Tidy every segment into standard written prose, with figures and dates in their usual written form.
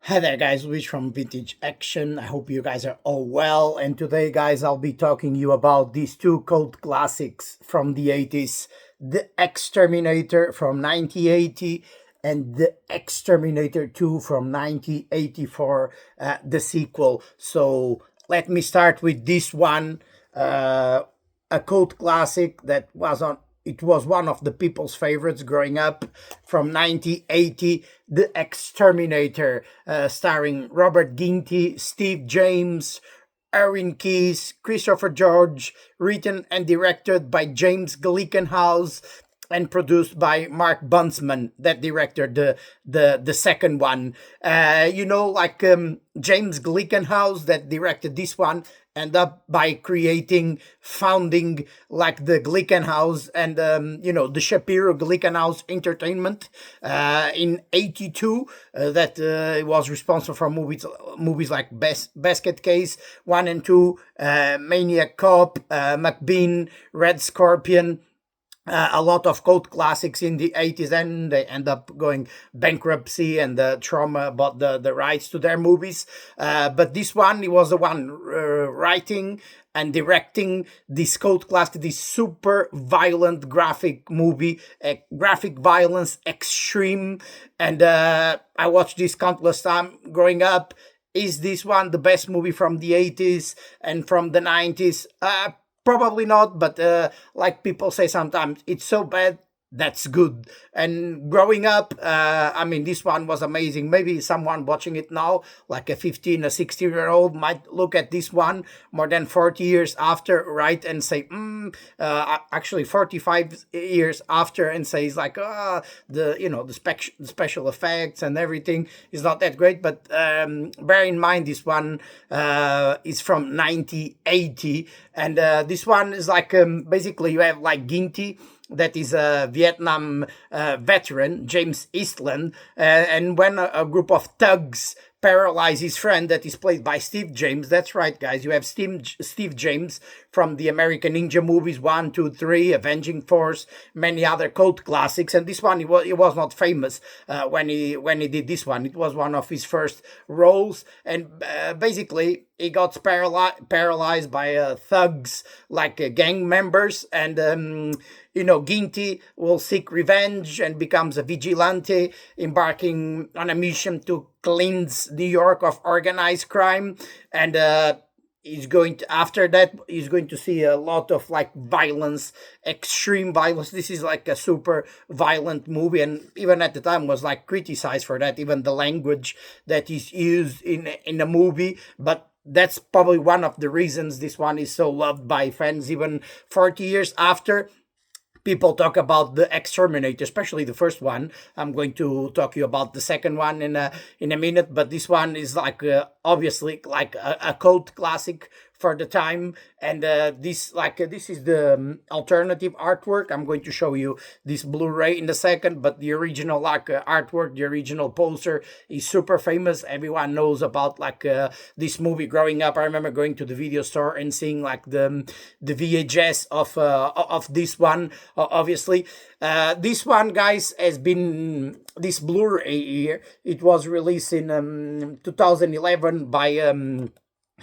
Hi there guys, Luis from Vintage Action. I hope you guys are all well, and today guys I'll be talking you about these two cult classics from the 80s, The Exterminator from 1980 and The Exterminator 2 from 1984, the sequel. So let me start with this one, a cult classic that was on it was one of the people's favorites growing up, from 1980, The Exterminator, starring Robert Ginty, Steve James, Erwin Keyes, Christopher George, written and directed by James Glickenhaus, and produced by Mark Buntsman, that directed the second one. James Glickenhaus, that directed this one, end up by founding like the Glickenhaus and the Shapiro Glickenhaus Entertainment in '82. That was responsible for movies like Basket Case 1 and 2, Maniac Cop, McBean, Red Scorpion. A lot of cult classics in the 80s, and they end up going bankruptcy and the trauma about the rights to their movies. But this one, he was the one writing and directing this cult classic, this super violent graphic movie, graphic violence extreme. And I watched this countless times growing up. Is this one the best movie from the 80s and from the 90s? Probably not, but like people say sometimes, it's so bad that's good. And growing up, this one was amazing. Maybe someone watching it now, like a 15 or 16-year-old, might look at this one more than 40 years after, right, and say, actually 45 years after, and says like, the special effects and everything is not that great. But bear in mind, this one is from 1980, and this one is like, basically you have like Ginty, that is a Vietnam veteran, James Eastland, and when a group of thugs paralyze his friend, that is played by Steve James. That's right, guys. You have Steve James from the American Ninja movies 1, 2, 3, Avenging Force, many other cult classics. And this one, he was not famous when he did this one. It was one of his first roles, and basically he got paralyzed by thugs, like gang members, and Ginty will seek revenge and becomes a vigilante, embarking on a mission to cleanse New York of organized crime. And after that, he's going to see a lot of like violence, extreme violence. This is like a super violent movie, and even at the time was like criticized for that, even the language that is used in the movie. But that's probably one of the reasons this one is so loved by fans, even 40 years after. People talk about the Exterminator, especially the first one. I'm going to talk to you about the second one in a minute, but this one is like obviously like a cult classic for the time. And this is the alternative artwork. I'm going to show you this Blu-ray in a second, but the original artwork, the original poster is super famous. Everyone knows about this movie growing up. I remember going to the video store and seeing like the VHS of this one. Obviously, this one, guys, has been this Blu-ray here. It was released in 2011 by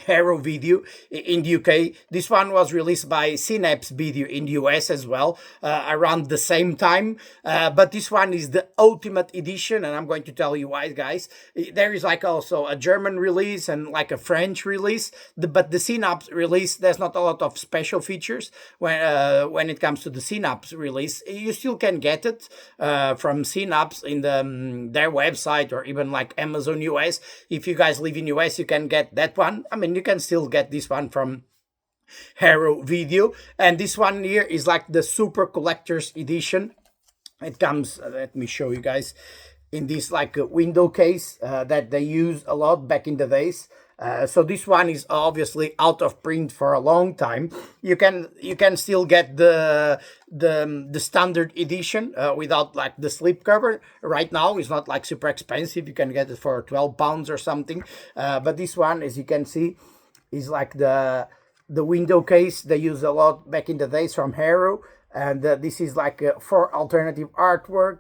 Hero Video in the UK. This one was released by Synapse Video in the US as well, around the same time. But this one is the Ultimate Edition, and I'm going to tell you why, guys. There is like also a German release and like a French release, but the Synapse release, there's not a lot of special features when it comes to the Synapse release. You still can get it from Synapse in their website, or even like Amazon US. If you guys live in US, you can get that one. You can still get this one from Hero Video. And this one here is like the Super Collector's Edition. It comes, let me show you guys, in this like a window case that they used a lot back in the days. So this one is obviously out of print for a long time. You can still get the standard edition without like the slipcover. Right now it's not like super expensive. You can get it for £12 or something. But this one, as you can see, is like the window case they use a lot back in the days from Hero. And this is like for alternative artwork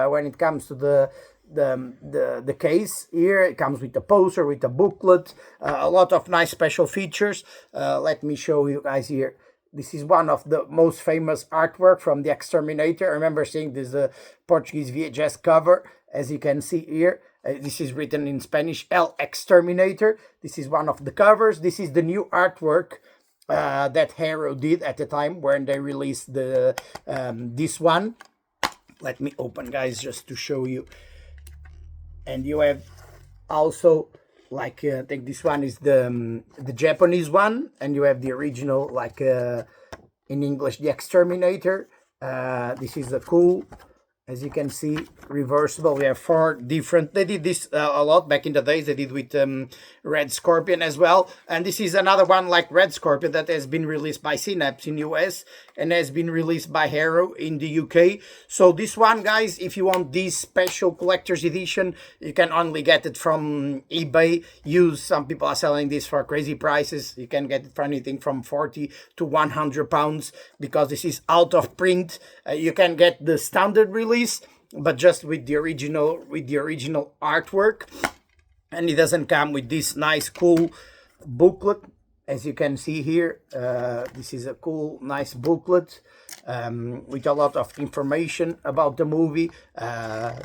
when it comes to the the case here. It comes with a poster, with a booklet, a lot of nice special features. Let me show you guys here. This is one of the most famous artwork from the Exterminator. I remember seeing this Portuguese VHS cover, as you can see here. This is written in Spanish, El Exterminator. This is one of the covers. This is the new artwork that Harrow did at the time when they released the this one. Let me open, guys, just to show you. And you have also, like, I think this one is the Japanese one, and you have the original, like, in English, the Exterminator. This is a cool, as you can see, reversible. We have 4 different. They did this a lot back in the days. They did with Red Scorpion as well. And this is another one like Red Scorpion that has been released by Synapse in US and has been released by Harrow in the UK. So this one, guys, if you want this special collector's edition, you can only get it from eBay used. Some people are selling this for crazy prices. You can get it for anything from 40 to 100 pounds because this is out of print. You can get the standard release, but just with the original artwork, and it doesn't come with this nice cool booklet, as you can see here. This is a cool nice booklet with a lot of information about the movie.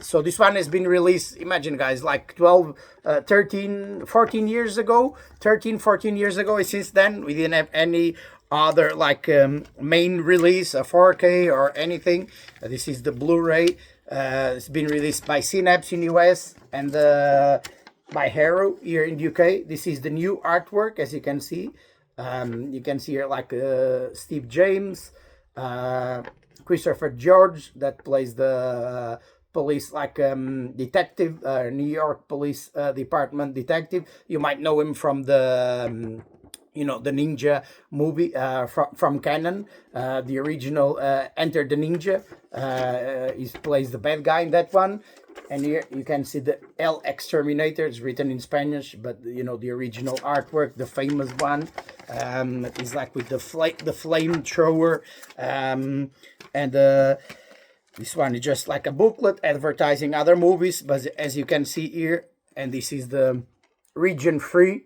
So this one has been released, imagine, guys, like 14 years ago. Since then we didn't have any other like main release, a 4K or anything. This is the Blu-ray. It's been released by Synapse in US and by Harrow here in UK. This is the new artwork, as you can see. You can see here like Steve James, Christopher George, that plays the police, like detective, New York Police Department detective. You might know him from the the Ninja movie from Canon, the original Enter the Ninja. He plays the bad guy in that one. And here you can see the El Exterminator. It's written in Spanish, but the original artwork, the famous one, is like with the flamethrower, and this one is just like a booklet advertising other movies. But as you can see here, and this is the region free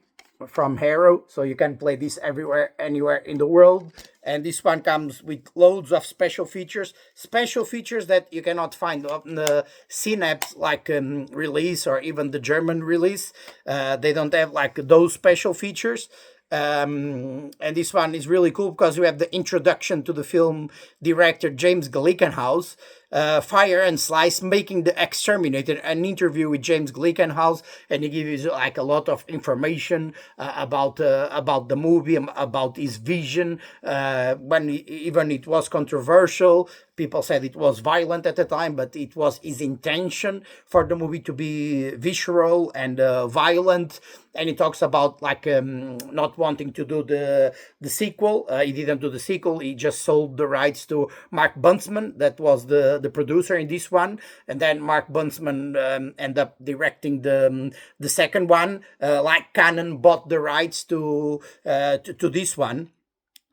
from Harrow, so you can play this everywhere, anywhere in the world. And this one comes with loads of special features that you cannot find on the Synapse like release or even the German release. They don't have like those special features. And this one is really cool because you have the introduction to the film director James Glickenhaus, Fire and Slice, making the Exterminator, an interview with James Glickenhaus, and he gives you like a lot of information about the movie, about his vision. When even it was controversial, people said it was violent at the time, but it was his intention for the movie to be visceral and violent. And he talks about like not wanting to do the sequel. He didn't do the sequel. He just sold the rights to Mark Buntsman, that was the producer in this one. And then Mark Buntsman ended up directing the second one. Like Canon bought the rights to this one.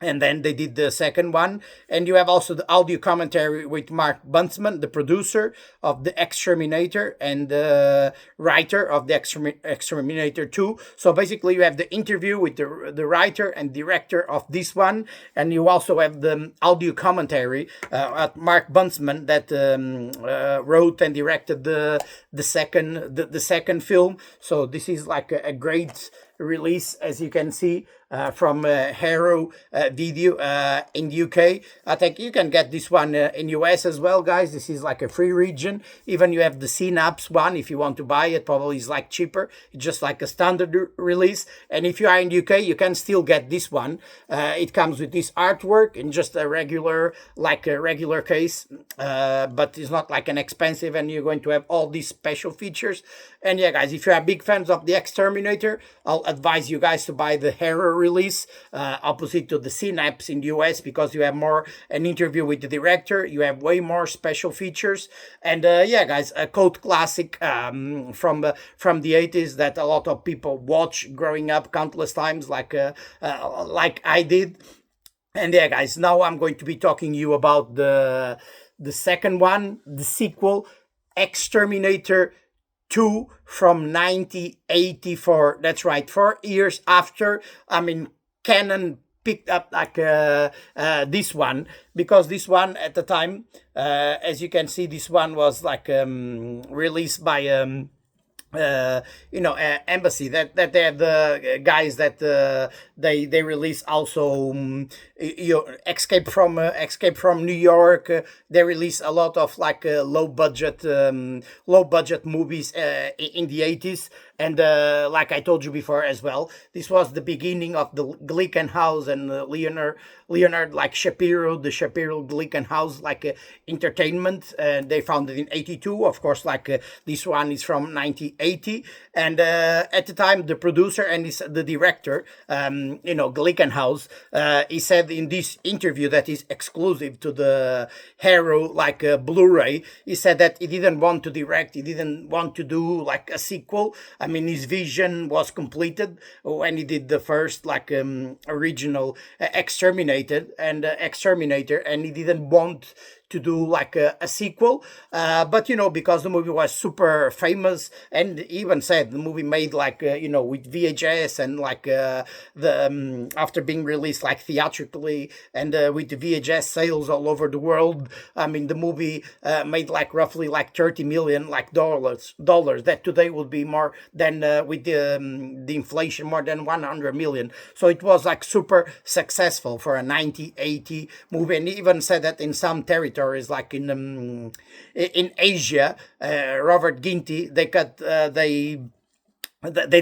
And then they did the second one. And you have also the audio commentary with Mark Buntsman, the producer of The Exterminator and the writer of The Exterminator 2. So basically you have the interview with the writer and director of this one. And you also have the audio commentary at Mark Buntsman that wrote and directed the second film. So this is like a great release, as you can see, from Harrow Video in the UK. I think you can get this one in US as well, guys. This is like a free region. Even you have the Synapse one if you want to buy it. Probably is like cheaper. It's just like a standard release. And if you are in the UK, you can still get this one. It comes with this artwork in just a regular case, but it's not like an expensive, and you're going to have all these special features. And yeah, guys, if you are big fans of the Exterminator, I'll advise you guys to buy the Harrow release opposite to the Synapse in the US, because you have more an interview with the director, you have way more special features. And yeah, guys, a cult classic from the 80s that a lot of people watch growing up countless times, like I did. And yeah, guys, now I'm going to be talking to you about the second one, the sequel, Exterminator 2 from 1984. That's right, 4 years after. I mean, Canon picked up like this one, because this one at the time, as you can see, this one was like released by embassy, that they have the guys that they release also escape from New York. They release a lot of like low budget movies in the 80s. And like I told you before as well, this was the beginning of the Glickenhaus and Leonard like Shapiro, the Shapiro Glickenhaus like entertainment. They founded in 82. Of course, like this one is from 1980. And at the time, the producer and the director, Glickenhaus, he said in this interview that is exclusive to the Hero like Blu-ray, he said that he didn't want to direct, he didn't want to do like a sequel. I mean, his vision was completed when he did the first like original Exterminator, and he didn't want to do like a sequel, but because the movie was super famous, and even said the movie made like with VHS and like the after being released like theatrically and with the VHS sales all over the world, I mean the movie made like roughly like 30 million like dollars that today would be more than with the inflation, more than 100 million. So it was like super successful for a 1980 movie, and he even said that in some territories like in Asia, Robert Ginty, they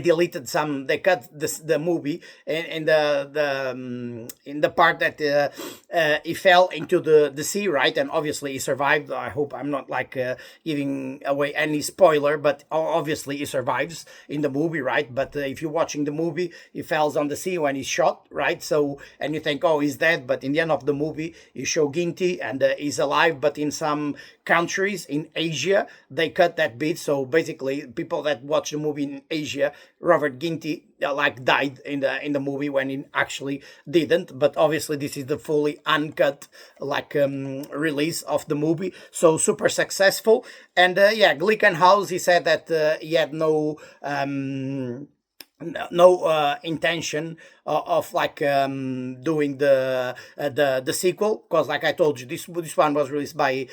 deleted some. They cut the movie in the part that he fell into the sea, right? And obviously he survived. I hope I'm not like giving away any spoiler, but obviously he survives in the movie, right? But if you're watching the movie, he falls on the sea when he's shot, right? So, and you think, oh, he's dead, but in the end of the movie, you show Ginty and he's alive. But in some countries in Asia, they cut that bit. So basically, people that watch the movie in Asia, Robert Ginty like died in the movie when he actually didn't. But obviously this is the fully uncut like release of the movie, so super successful. And Glickenhaus, he said that he had no intention of like doing the sequel, because like I told you, this one was released by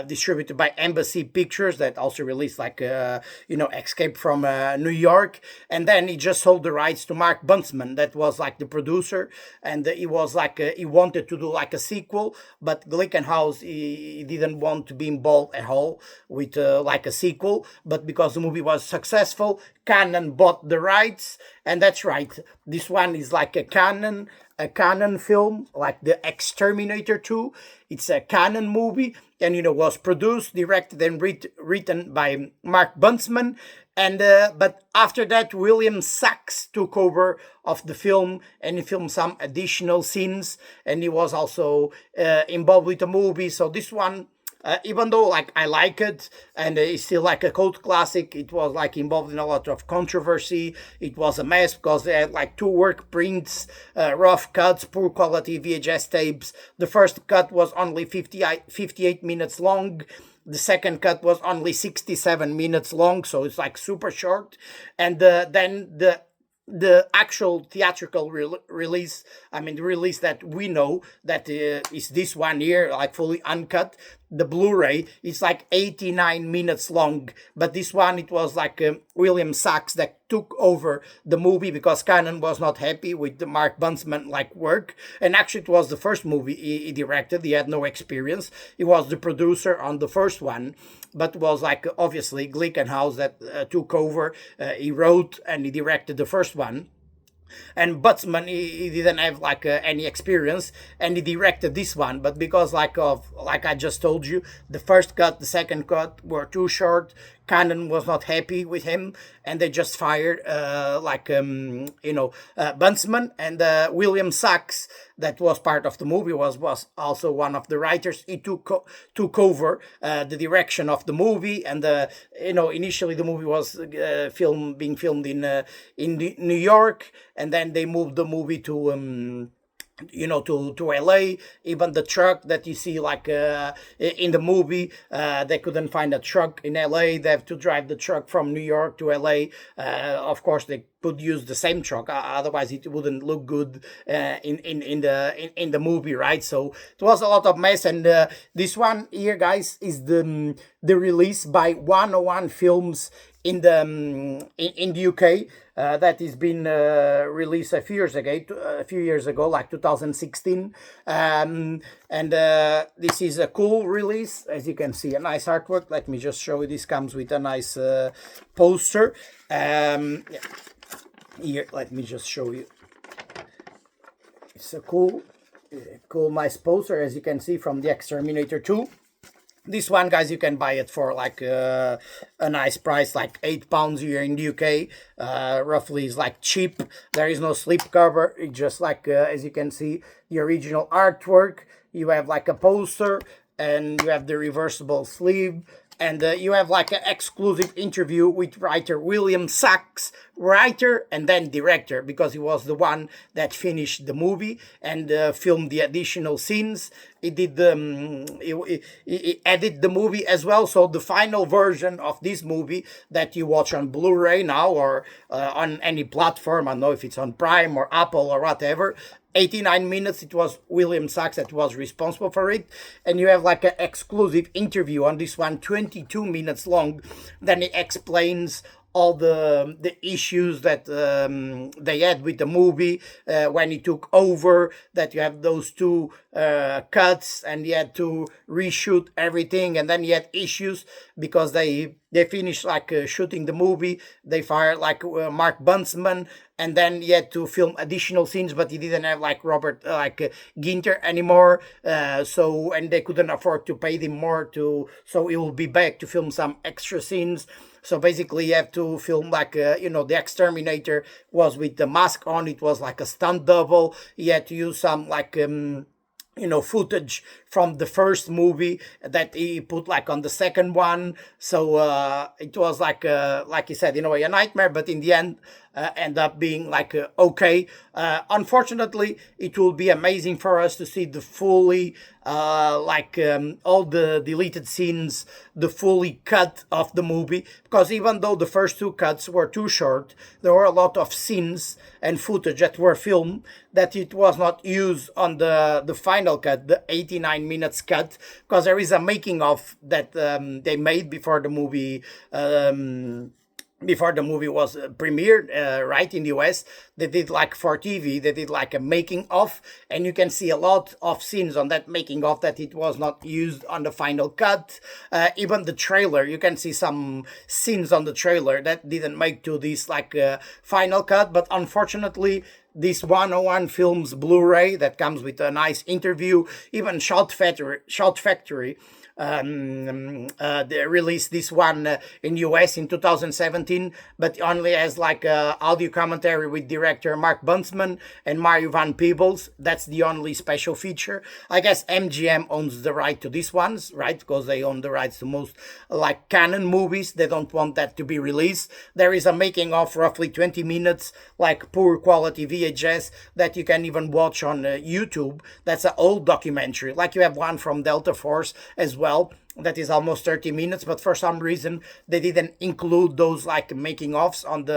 distributed by Embassy Pictures, that also released like Escape from New York. And then he just sold the rights to Mark Buntsman, that was like the producer, and he was like he wanted to do like a sequel, but Glickenhaus, he didn't want to be involved at all with like a sequel. But because the movie was successful, Canon bought the rights. And that's right, this one is like a Canon film, like the Exterminator 2. It's a Canon movie, and was produced, directed, and written by Mark Buntsman. And but after that, William Sachs took over of the film, and he filmed some additional scenes, and he was also involved with the movie. So this one, even though like I like it and it's still like a cult classic, it was like involved in a lot of controversy. It was a mess because they had like two work prints, rough cuts, poor quality VHS tapes. The first cut was only 58 minutes long. The second cut was only 67 minutes long, so it's like super short. And then the actual theatrical release, I mean the release that we know, that is this one here, like fully uncut, the Blu-ray, is like 89 minutes long. But this one, it was like William Sachs that took over the movie because Canon was not happy with the Mark Buntsman like work. And actually it was the first movie he directed. He had no experience. He was the producer on the first one, but was like obviously Glickenhaus that took over. He wrote and he directed the first one. And Buntsman, he didn't have like any experience, and he directed this one. But because like I just told you, the first cut, the second cut were too short, Canon was not happy with him, and they just fired Buntsman. And William Sachs, that was part of the movie, was also one of the writers. He took over the direction of the movie. And initially the movie was being filmed in New York, and then they moved the movie to to LA. Even the truck that you see like in the movie, they couldn't find a truck in LA. They have to drive the truck from New York to LA. Of course, they could use the same truck, otherwise it wouldn't look good in the movie, right? So it was a lot of mess. And this one here, guys, is the release by 101 Films in the UK. That has been released a few years ago, like 2016. And this is a cool release, as you can see, a nice artwork. Let me just show you. This comes with a nice poster. Yeah. Here, let me just show you. It's a cool, nice poster, as you can see, from the Exterminator 2. This one, guys, you can buy it for like a nice price, like £8 here in the UK. Roughly is like cheap. There is no slipcover. It's just like, as you can see, the original artwork. You have like a poster, and you have the reversible sleeve. And you have like an exclusive interview with writer William Sachs, writer and then director, because he was the one that finished the movie and filmed the additional scenes. He did he edited the movie as well. So the final version of this movie that you watch on Blu-ray now, or on any platform, I don't know if it's on Prime or Apple or whatever, 89 minutes, it was William Sachs that was responsible for it. And you have like an exclusive interview on this one, 22 minutes long. Then he explains all the issues that they had with the movie when he took over, that you have those two cuts, and he had to reshoot everything. And then he had issues because they finished like shooting the movie. They fired like Mark Buntsman, and then he had to film additional scenes, but he didn't have like Robert Ginter anymore. So, and they couldn't afford to pay him more so he will be back to film some extra scenes. So basically you have to film like, the Exterminator was with the mask on. It was like a stunt double. He had to use some like, footage from the first movie that he put like on the second one. So it was like you said, in a way, a nightmare, but in the end, end up being like okay. Unfortunately, it will be amazing for us to see the fully all the deleted scenes, the fully cut of the movie, because even though the first two cuts were too short, there were a lot of scenes and footage that were filmed that it was not used on the final cut, the 89 minutes cut, because there is a making of that they made before the movie was premiered, right, in the US. They did like for TV, they did like a making of, and you can see a lot of scenes on that making of that it was not used on the final cut. Even the trailer, you can see some scenes on the trailer that didn't make to this like final cut. But unfortunately, this 101 Films Blu-ray that comes with a nice interview, even Shot Factory they released this one in US in 2017, but only as like audio commentary with director Mark Buntsman and Mario Van Peebles. That's the only special feature. I guess MGM owns the right to these ones, right? Because they own the rights to most like canon movies. They don't want that to be released. There is a making of roughly 20 minutes, like poor quality VHS that you can even watch on YouTube. That's an old documentary. Like you have one from Delta Force as well, that is almost 30 minutes, but for some reason they didn't include those like making offs on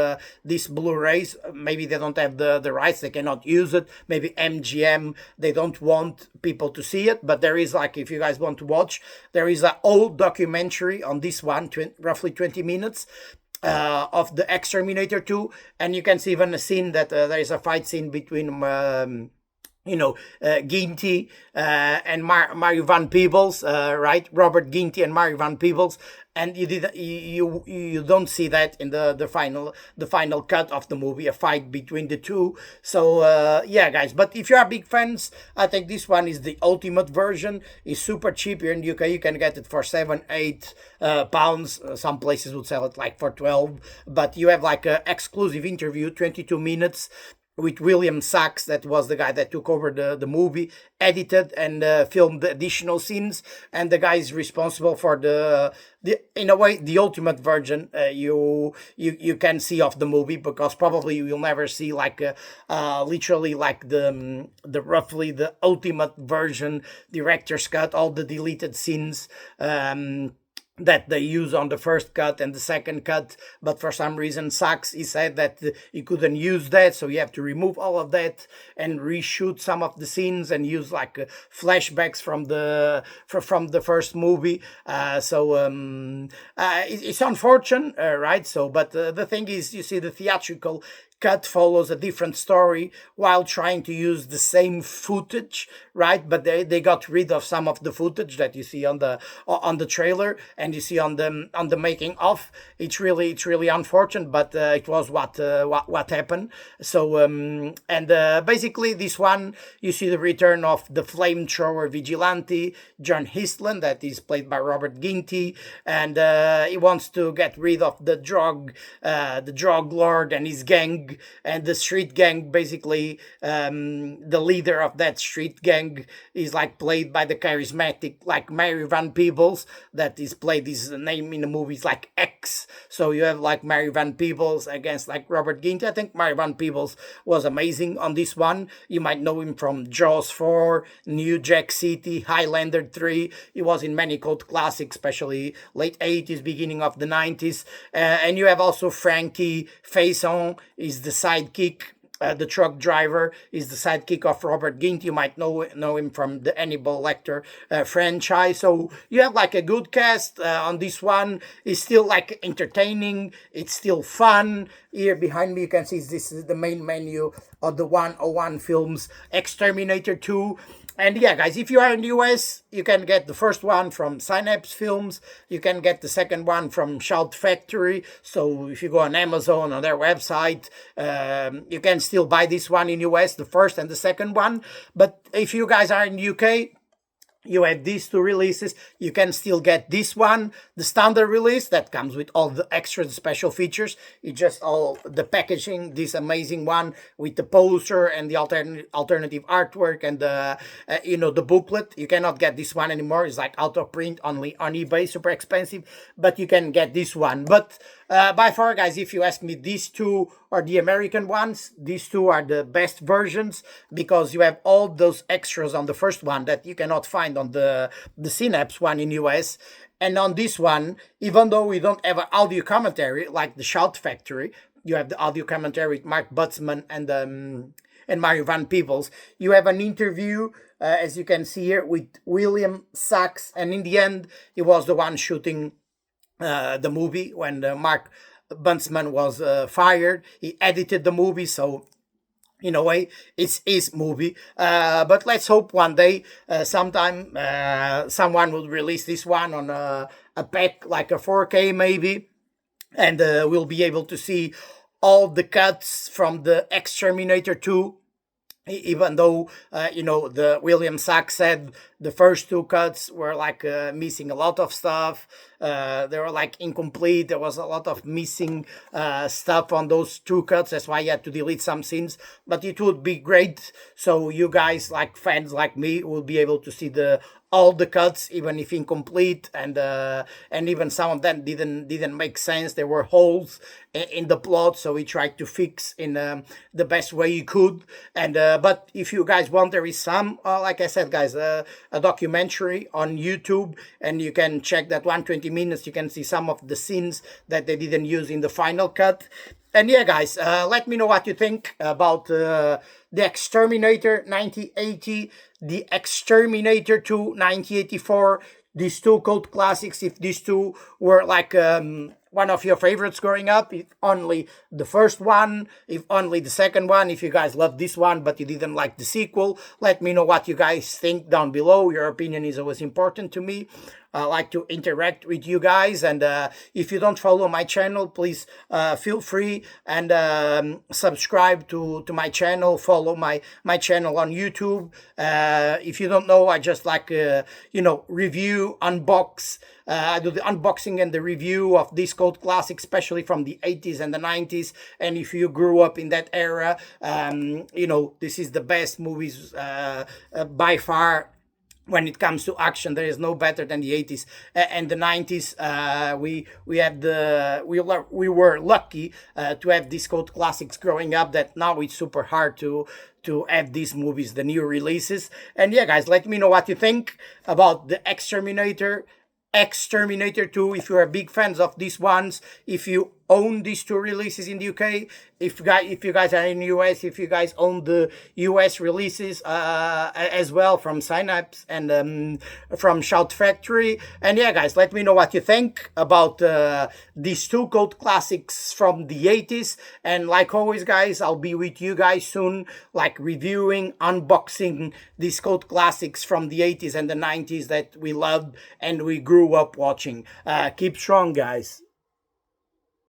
these Blu-rays. Maybe they don't have the rights, they cannot use it. Maybe MGM, they don't want people to see it. But there is like, if you guys want to watch, there is an old documentary on this one, roughly 20 minutes of the Exterminator 2, and you can see even a scene that there is a fight scene between Ginty and Mario Van Peebles, right? Robert Ginty and Mario Van Peebles, and you don't see that in the final cut of the movie, a fight between the two. So yeah, guys. But if you are big fans, I think this one is the ultimate version. It's super cheap here in the UK. You can get it for £7-8. Some places would sell it like for 12. But you have like an exclusive interview, 22 minutes. with William Sachs, that was the guy that took over the movie, edited and filmed the additional scenes, and the guy is responsible for the in a way the ultimate version you can see of the movie, because probably you'll never see like literally like the roughly the ultimate version, director's cut, all the deleted scenes. That they use on the first cut and the second cut, but for some reason Sachs, he said that he couldn't use that, so you have to remove all of that and reshoot some of the scenes and use like flashbacks from the first movie. It's unfortunate, right? So, but the thing is, you see, the theatrical cut follows a different story while trying to use the same footage, right? But they got rid of some of the footage that you see on the trailer and you see on the making of. It's really unfortunate, but it was what happened. So basically this one, you see the return of the flamethrower vigilante John Histland, that is played by Robert Ginty, and he wants to get rid of the drug lord and his gang, and the street gang. Basically, the leader of that street gang is like played by the charismatic like Mary Van Peebles, that is played, his name in the movie is like X. So you have like Mary Van Peebles against like Robert Ginty. I think Mary Van Peebles was amazing on this one. You might know him from Jaws 4, New Jack City, Highlander 3. He was in many cult classics, especially late 80s, beginning of the 90s. And you have also Frankie Faison, is the sidekick. The truck driver is the sidekick of Robert Ginty. You might know him from the Hannibal Lecter franchise. So you have like a good cast on this one. It's still like entertaining. It's still fun. Here behind me you can see this is the main menu of the 101 films, Exterminator 2. And yeah, guys, if you are in the US, you can get the first one from Synapse Films. You can get the second one from Shout Factory. So if you go on Amazon, on their website, you can still buy this one in US, the first and the second one. But if you guys are in the UK, you have these two releases. You can still get this one, the standard release that comes with all the extra special features. It's just all the packaging, this amazing one with the poster and the alternative artwork and the booklet. You cannot get this one anymore. It's like out of print, only on eBay, super expensive. But you can get this one. But by far, guys, if you ask me, these two are the American ones. These two are the best versions because you have all those extras on the first one that you cannot find on the Synapse one in US. And on this one, even though we don't have an audio commentary like the Shout Factory, you have the audio commentary with Mark Butzman and Mario Van Peebles. You have an interview, as you can see here, with William Sachs, and in the end, he was the one shooting the movie when Mark Buntsman was fired. He edited the movie, so in a way it's his movie. But let's hope one day, sometime, someone will release this one on a pack, like a 4K maybe, and we'll be able to see all the cuts from the Exterminator 2. Even though, the William Sachs said the first two cuts were like missing a lot of stuff. They were like incomplete. There was a lot of missing stuff on those two cuts. That's why he had to delete some scenes. But it would be great. So you guys, like fans like me, will be able to see all the cuts, even if incomplete, and even some of them didn't make sense. There were holes in the plot, so he tried to fix in the best way he could. And but if you guys want, there is some, like I said, guys, a documentary on YouTube, and you can check that 120 minutes. You can see some of the scenes that they didn't use in the final cut. And yeah, guys, let me know what you think about the Exterminator 1980, the Exterminator 2 1984, these two cult classics. If these two were like one of your favorites growing up, if only the first one, if only the second one, if you guys love this one but you didn't like the sequel, let me know what you guys think down below. Your opinion is always important to me. I like to interact with you guys, and if you don't follow my channel, please feel free and subscribe to my channel. Follow my channel on YouTube. If you don't know, I just like review, unbox I do the unboxing and the review of these cult classics, especially from the 80s and the 90s. And if you grew up in that era, this is the best movies by far. When it comes to action, there is no better than the 80s and the 90s. We were lucky to have these cult classics growing up, that now it's super hard to have these movies, the new releases. And yeah, guys, let me know what you think about the Exterminator 2, if you are big fans of these ones, if you own these two releases in the UK, if you guys are in the US, if you guys own the US releases as well, from Synapse and from Shout Factory. And yeah, guys, let me know what you think about these two cult classics from the 80s. And like always, guys, I'll be with you guys soon, like reviewing, unboxing these cult classics from the 80s and the 90s that we loved and we grew up watching. Keep strong, guys.